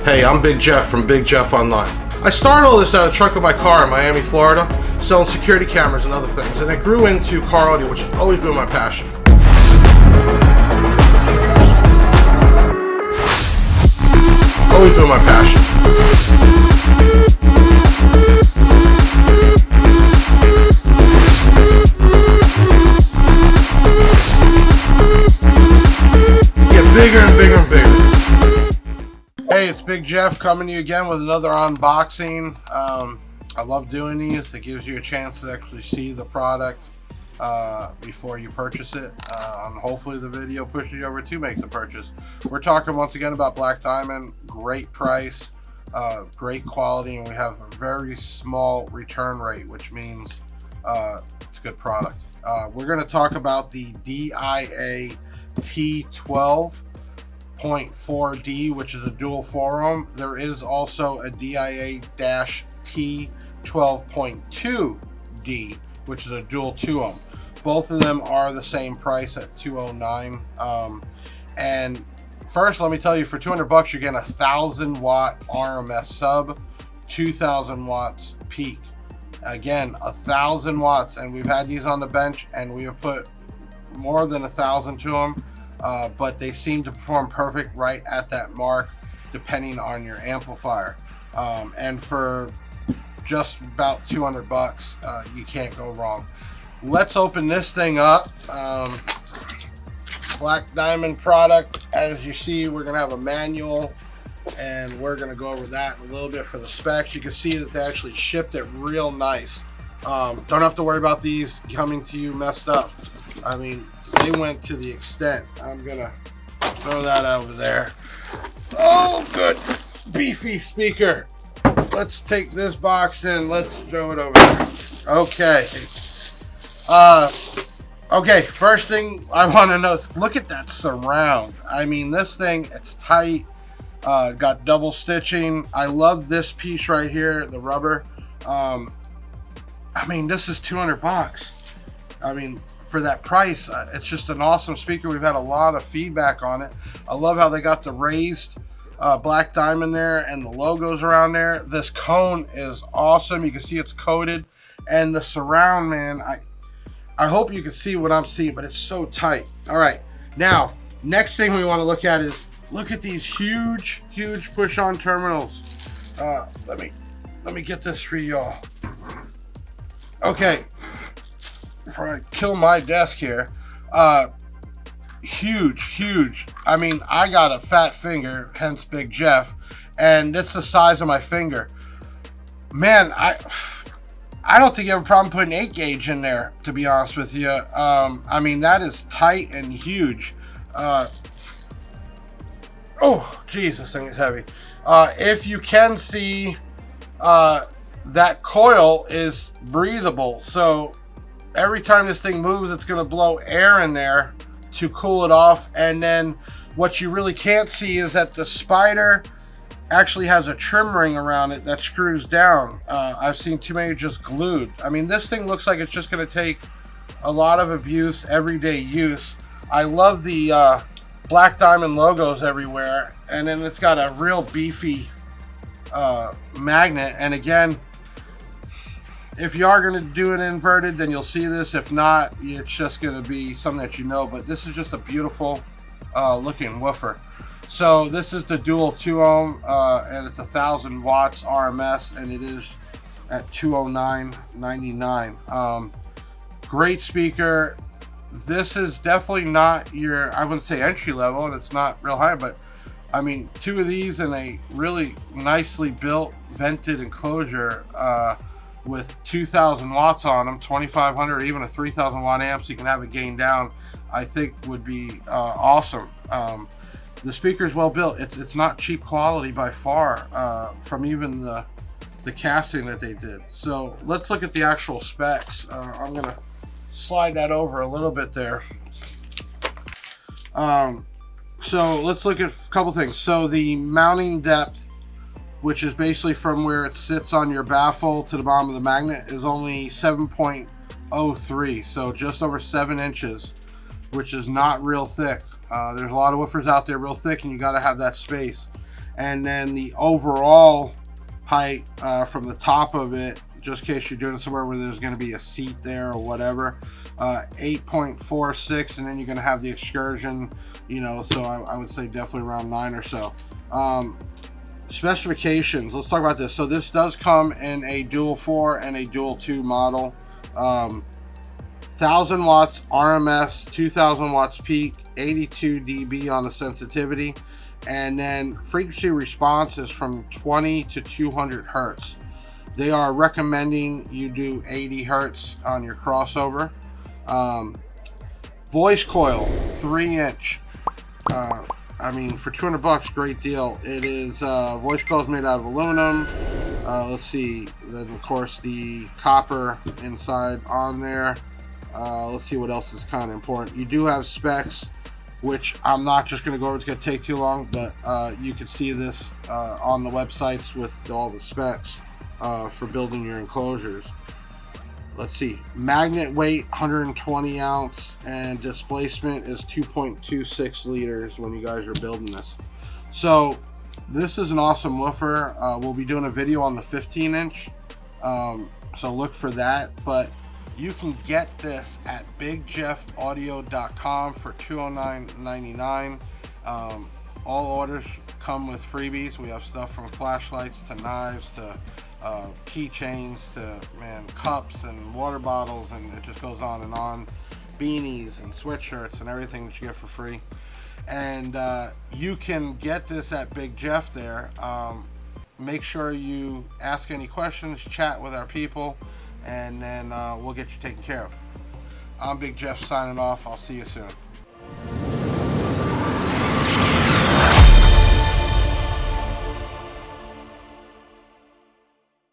Hey, I'm Big Jeff from Big Jeff Online. I started all this out of the trunk of my car in Miami, Florida, selling security cameras and other things, and it grew into car audio, which has always been my passion. Always been my passion. Get bigger and bigger and bigger. Hey, it's Big Jeff coming to you again with another unboxing. I love doing these. It gives you a chance to actually see the product before you purchase it. And hopefully the video pushes you over to make the purchase. We're talking once again about Black Diamond. Great price, great quality, and we have a very small return rate, which means it's a good product. We're going to talk about the DIA T12.4D, which is a dual 4-ohm. There is also a DIA-T12.2D, which is a dual 2-ohm. Both of them are the same price at $209. And first, let me tell you, for $200 you're getting a 1,000 watt RMS sub, 2,000 watts peak. Again, 1,000 watts, and we've had these on the bench and we have put more than 1,000 to them. But they seem to perform perfect right at that mark, depending on your amplifier. And for just about $200, you can't go wrong. Let's open this thing up. Black Diamond product. As you see, we're gonna have a manual, and we're gonna go over that in a little bit for the specs. You can see that they actually shipped it real nice. Don't have to worry about these coming to you messed up. I mean, they went to the extent. I'm gonna throw that over there. Oh, good beefy speaker. Let's take this box and let's throw it over there. Okay. Okay, first thing I want to know is look at that surround. I mean, this thing, it's tight. Got double stitching. I love this piece right here, the rubber. I mean, this is $200. I mean, for that price, it's just an awesome speaker. We've had a lot of feedback on it. I love how they got the raised Black Diamond there and the logos around there. This cone is awesome. You can see it's coated, and the surround, man, I hope you can see what I'm seeing, but it's so tight. All right, now next thing we want to look at is look at these huge push-on terminals. Let me get this for y'all. Okay, before I kill my desk here, huge. I mean, I got a fat finger, hence Big Jeff, and it's the size of my finger. Man, I don't think you have a problem putting 8 gauge in there, to be honest with you. I mean, that is tight and huge. Oh, geez, this thing is heavy. If you can see, that coil is breathable, so every time this thing moves, it's going to blow air in there to cool it off. And then what you really can't see is that the spider actually has a trim ring around it that screws down. I've seen too many just glued. I mean, this thing looks like it's just going to take a lot of abuse, everyday use. I love the Black Diamond logos everywhere, and then it's got a real beefy magnet. And again, if you are going to do it inverted, then you'll see this. If not, it's just going to be something that you know. But this is just a beautiful looking woofer. So this is the dual 2-ohm, and it's 1,000 watts RMS, and it is at $209.99. Great speaker. This is definitely not your, I wouldn't say entry level, and it's not real high, but I mean, 2 of these in a really nicely built vented enclosure with 2,000 watts on them, 2,500, or even a 3,000 watt amp, so you can have it gain down, I think would be awesome. The speaker is well built. It's not cheap quality by far, from even the casting that they did. So let's look at the actual specs. I'm gonna slide that over a little bit there. So let's look at a couple things. So the mounting depth, which is basically from where it sits on your baffle to the bottom of the magnet, is only 7.03, so just over 7 inches, which is not real thick. There's a lot of woofers out there real thick, and you got to have that space. And then the overall height from the top of it, just in case you're doing it somewhere where there's going to be a seat there or whatever, 8.46, and then you're going to have the excursion, you know, so I would say definitely around 9 or so. Specifications, let's talk about this. So this does come in a dual 4 and a dual 2 model. 1000 watts RMS, 2000 watts peak, 82 dB on the sensitivity, and then frequency response is from 20 to 200 hertz. They are recommending you do 80 hertz on your crossover. Voice coil, 3-inch. I mean, for 200 bucks, great deal. It is voice coil is made out of aluminum. Let's see, then of course the copper inside on there. Let's see what else is kind of important. You do have specs, which I'm not just going to go over. It's going to take too long, but you can see this on the websites with all the specs for building your enclosures. Let's see, magnet weight 120 ounce, and displacement is 2.26 liters when you guys are building this. So this is an awesome woofer. We'll be doing a video on the 15-inch, so look for that. But you can get this at bigjeffaudio.com for $209.99. All orders come with freebies. We have stuff from flashlights to knives to keychains to, man, cups and water bottles, and it just goes on and on. Beanies and sweatshirts and everything that you get for free. And you can get this at Big Jeff there. Make sure you ask any questions, chat with our people, and then we'll get you taken care of. I'm Big Jeff signing off. I'll see you soon.